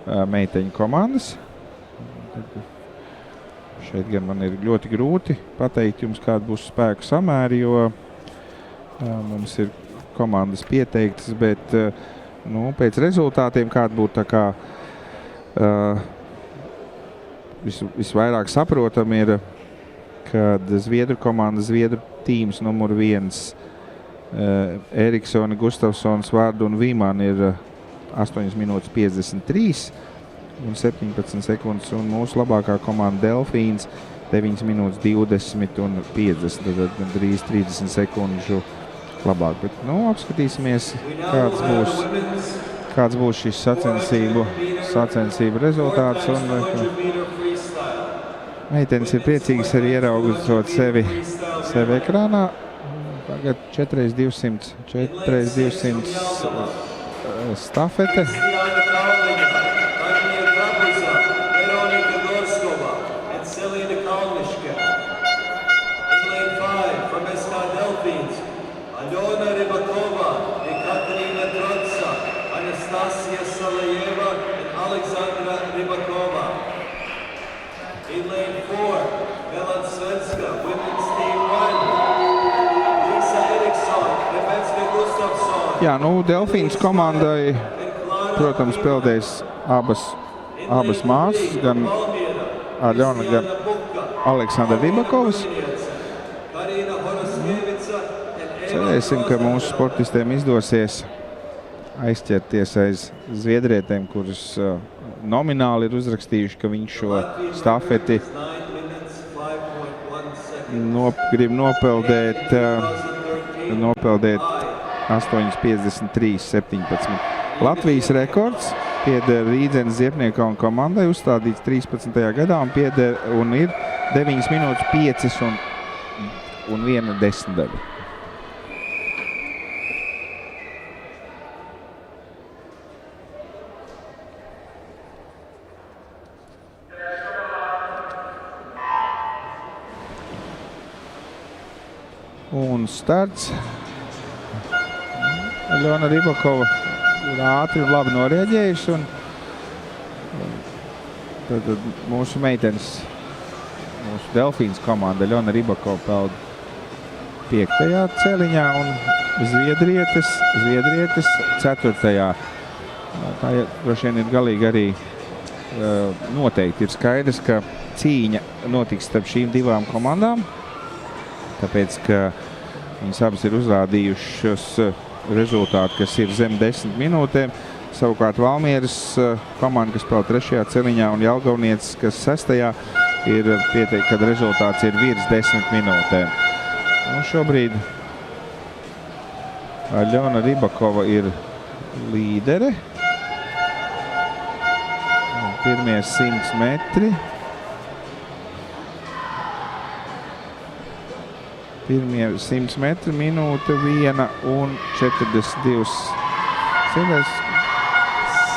meiteņu komandas. Šeit gan man ir ļoti grūti pateikt jums, kāda būs spēku samēri, jo mums ir komandas pieteiktas, bet pēc rezultātiem kāda būtu tā kā visvairāk saprotam ir, kad Zviedru komanda, Zviedru tīms numur 1 Eriksoni, Gustafsons, Vārdu un Vīman ir 8 minūtes 53 un 17 sekundes, un mūsu labākā komanda Delfīns 9 minūtes 20 un 50, tad gandrīz 30 sekundžu labāk. Bet, apskatīsimies, kāds būs šis sacensību rezultāts. Un meitenes ir priecīgas arī ieraugot sevi ekrānā. Tagad 4x200 stafete. Jā, Delfīnas komandai, protams, peldēs abas māsas, gan Aļona, gan Aleksandra Ribakovas. Cerēsim, ka mūsu sportistiem izdosies aizķerties aiz zviedrietēm, kuras nomināli ir uzrakstījuši, ka viņš šo stafeti grib nopeldēt 8:53:17. Latvijas rekords pieder Rīdzenes Ziepniekkalna komandai, uzstādīts 13. gadā un ir 9 minūtes 5 un 1 desmitaļa. Un starts. Aļona Ribakova ir ātri un labi norēģējuši, un tad mūsu meitenes, mūsu Delfīnas komanda Aļona Ribakova peld 5. celiņā un Zviedrietes 4. Tā droši vien ir galīgi arī noteikti. Ir skaidrs, ka cīņa notiks starp šīm divām komandām, tāpēc, ka viņas abas ir uzrādījušas rezultātu, kas ir zem 10 minūtēm. Savukārt Valmieras komanda, kas peld 3. celiņā, un Jelgavnieces, kas 6. ir pieteikti, kad rezultāts ir virs 10 minūtēm. Un šobrīd Aļona Ribakova ir līdere. Pirmie 100 metri. Pirmie 100 metri, minūte 1 un 42.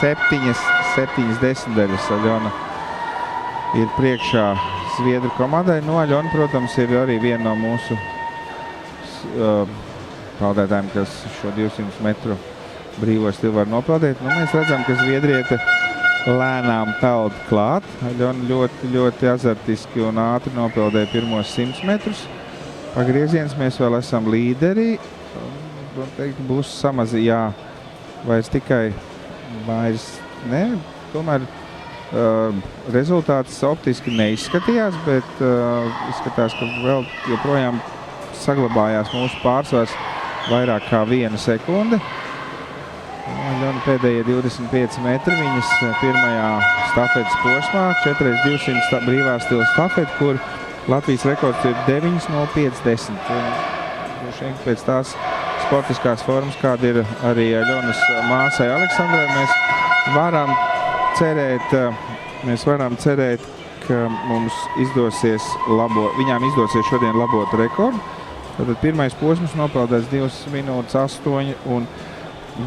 7 desmitaļas Aļona ir priekšā Zviedru komandai. Aļona, protams, ir arī viena no mūsu peldētājiem, kas šo 200 metru brīvo stilu var nopeldēt. Mēs redzam, ka Zviedriete lēnām peld klāt. Aļona ļoti, ļoti azartiski un ātri nopeldēja pirmos 100 metrus. Pagrieziens mēs vēl esam līderi. Būs vairs ne. Tomēr rezultāts optiski neizskatījās, bet izskatās, ka vēl joprojām saglabājās mūsu pārsvars vairāk kā 1 sekunde. Un pēdējie 25 metri viņas pirmajā stafetes posmā, 4x200 brīvā stila stafeti, kur Latvijas rekords ir 9:05:10. Pēc tās sportiskās formas, kāda ir arī Aļonas māsai Aleksandrai, mēs varam cerēt, ka viņām izdosies šodien labot rekordu. Tātad pirmais posms nopeldēs 2 minūtes 8 un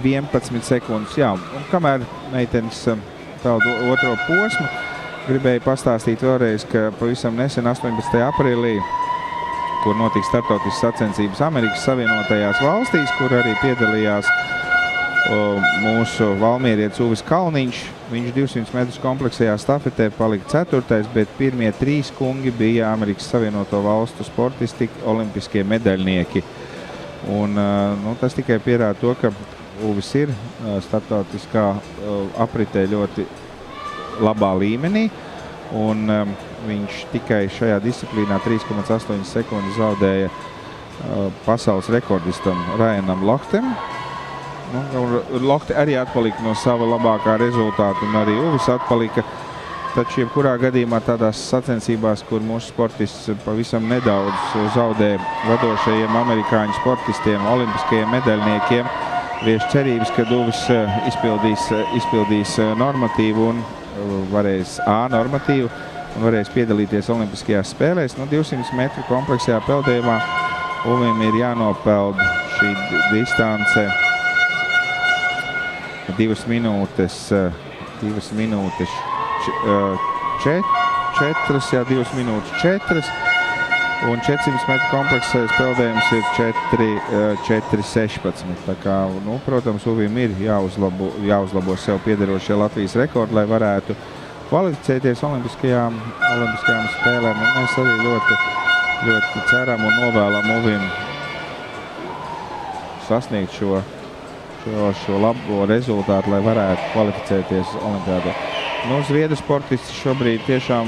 11 sekundes. Jā, un kamēr meitenes peld otro posmu, gribēju pastāstīt vēlreiz, ka pavisam nesen 18. aprīlī, kur notiks starptautiskas sacensības Amerikas Savienotajās valstīs, kur arī piedalījās mūsu valmierietis Uvis Kalniņš, Viņš 200 metrus kompleksajā stafetē palika 4., bet pirmie 3 kungi bija Amerikas Savienoto Valstu sportisti, olimpiskie medaļnieki. Un, tas tikai pierāda to, ka Uvis ir starptautiskā apritē ļoti labā līmenī. Un viņš tikai šajā disciplīnā 3,8 sekundes zaudēja pasaules rekordistam Ryanam Lochtem. Lochte arī atpalika no sava labākā rezultāta, un arī Uvis atpalika. Taču jebkurā gadījumā tādās sacensībās, kur mūsu sportists pavisam nedaudz zaudē vadošajiem amerikāņu sportistiem, olimpiskajiem medaļniekiem, vieš cerības, ka Uvis izpildīs normatīvu un varēs normatīvu un varēs piedalīties olimpiskajās spēlēs. 200 metru kompleksajā peldējumā Uvim ir jānopeld šī distance 2 minūtes 4, 2 minūtes 4, un 400 metru kompleksais peldējums ir 4,16. Tā kā, protams, Uvim ir jāuzlabo sev piederošie Latvijas rekordi, lai varētu kvalificēties olimpiskajām spēlēm. Un mēs arī ļoti ceram un novēlam Uvim sasniegt šo labo rezultātu, lai varētu kvalificēties olimpiādē. Zviedru sportisti šobrīd tiešām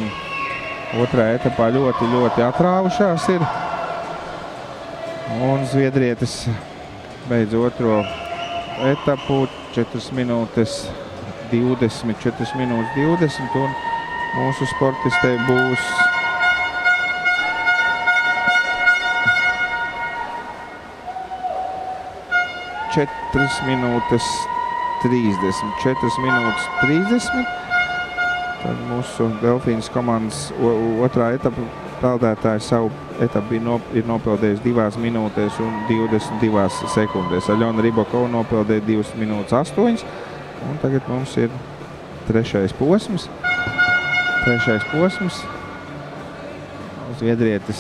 otrā etapā ļoti atrāvušās ir. Un zviedrietis beidz otro etapu 4 minūtes 20, un mūsu sportistei būs četras minūtes 30. Tad mūsu Delfīnas komandas otrā etapa peldētāja savu etapu ir nopeldējis 2 minūtēs un 22 sekundēs. Aļona Ribakova nopeldēja 2 minūtes 8, un tagad mums ir trešais posms. Zviedrietis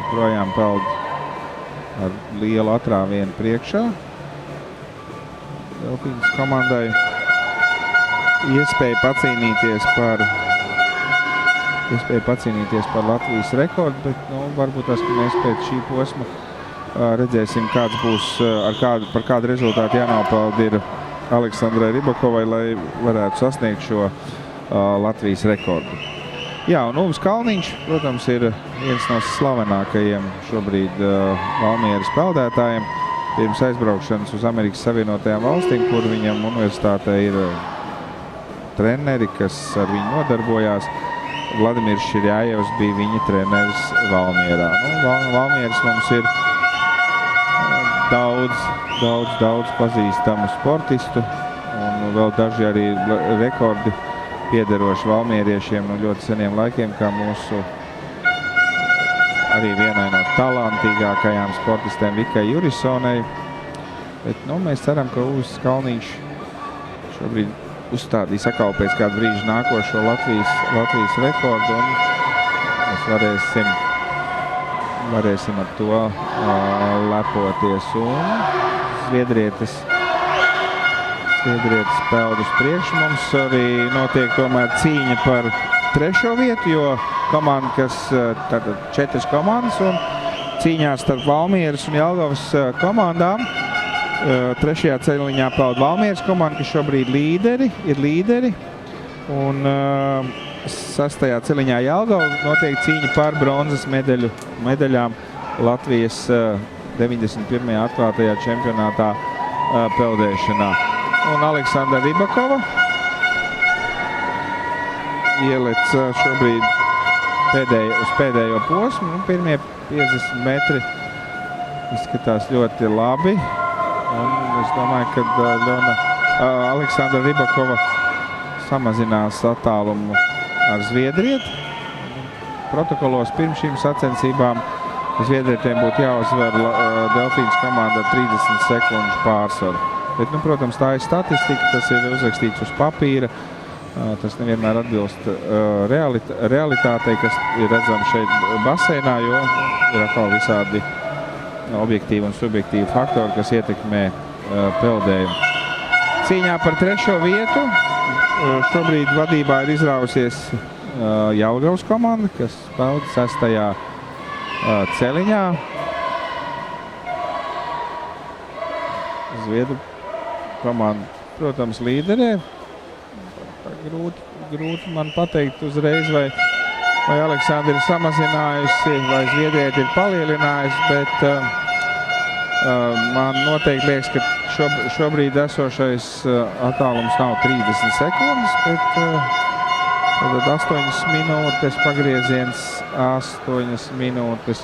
projām peld ar lielu atrāvienu priekšā. Delfīnas komandai iespēja pacīnīties par Latvijas rekordu, bet varbūt mēs pēc šī posma redzēsim, kāds būs, par kādu rezultātu jānopeld ir Aleksandrai Ribakovai, lai varētu sasniegt šo Latvijas rekordu. Jā, un Uvis Kalniņš, protams, ir viens no slavenākajiem šobrīd Valmieras peldētājiem. Pirms aizbraukšanas uz Amerikas Savienotajām valstīm, kur viņam universitātē ir treneri, kas ar viņu nodarbojās. Vladimirs Širjājevs bija viņa treneris Valmierā. Valmieras mums ir daudz pazīstamu sportistu, un vēl daži arī rekordi piederoši valmieriešiem no ļoti seniem laikiem, kā mūsu arī vienai no talantīgākajām sportistēm Vikai Jurisonai. Bet mēs ceram, ka Uvis Kalniņš šobrīd uzstādīs atkal pēc kādu brīžu nākošo Latvijas rekordu, un mēs varēsim ar to lepoties. Un Zviedrietis peld uz priekšu. Mums arī notiek tomēr cīņa par 3. vietu, jo komanda, kas tātad 4 komandas, un cīņā starp Valmieras un Jelgavas komandām. 3. ceļliņā peld Valmieras komanda, kas šobrīd ir līderi, un 6. ceļliņā Jelgava notiek cīņa par bronzas medaļām Latvijas 91. atklātajā čempionātā peldēšanā. Un Aleksandra Ribakova ielec šobrīd uz pēdējo posmu. Pirmie 50 metri izskatās ļoti labi. Un es domāju, ka Aleksandra Ribakova samazinās attālumu ar Zviedrieti. Protokolos pirms šīm sacensībām Zviedrietiem būtu jāuzvar Delfīnas komanda 30 sekundžu pārsvaru. Bet, protams, tā ir statistika, tas ir uzrakstīts uz papīra. Tas nevienmēr atbilst realitātei, kas ir redzama šeit baseinā, jo ir atkal visādi objektīvi un subjektīvi faktori, kas ietekmē peldējumu. Cīņā par 3. vietu šobrīd vadībā ir izrausies Jelgavas komanda, kas bauda 6. celiņā. Zviedru komanda, protams, līderē. Grūti man pateikt uzreiz, vai Aleksandra ir samazinājusi, vai Zviedrija ir palielinājusi, bet man noteikti liekas, ka šobrīd esošais attālums nav 30 sekundes, bet tad 8 minūtes pagrieziens, 8 minūtes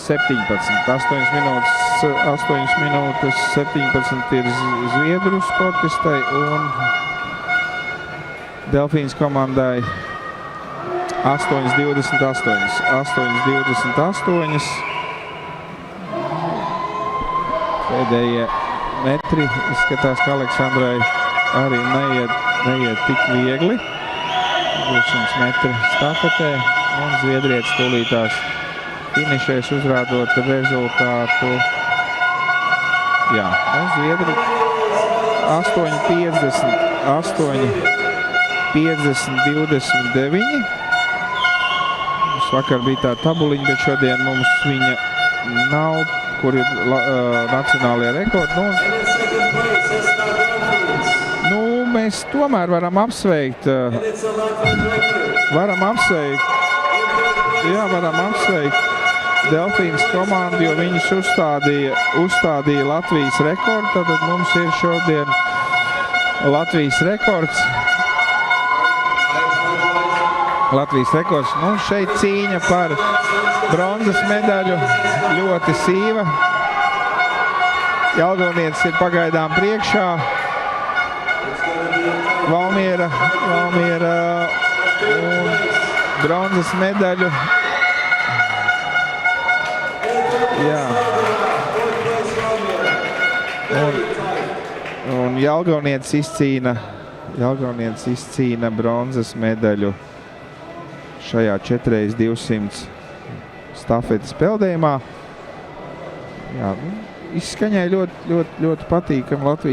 17. 8 minūtes 17 ir Zviedru sportistai un Delfīnas komandai 8:28. 8:28. Pēdējie metri izskatās, ka Aleksandrai arī neiet tik viegli. 200 metri stafetē un zviedrietis tūlītās finišēs uzrādot rezultātu. Jā, un zviedri 8:50, 8:59. Mums vakar bija tā tabuliņa, bet šodien mums viņa nav, kur ir nacionālie rekordi. Mēs tomēr varam apsveikt. Varam apsveikt Delfīnas komandu, jo viņus uzstādīja Latvijas rekordu. Tad mums ir šodien Latvijas rekords. Šeit cīņa par bronzas medaļu ļoti sīva. Jelgavnietis ir pagaidām priekšā. Valmiera un bronzas medaļu. Jā. Un Jelgavnietis izcīna bronzas medaļu šajā 4x200 stafetes peldējumā. Jā, izskaņai ļoti patīkami Latvijas.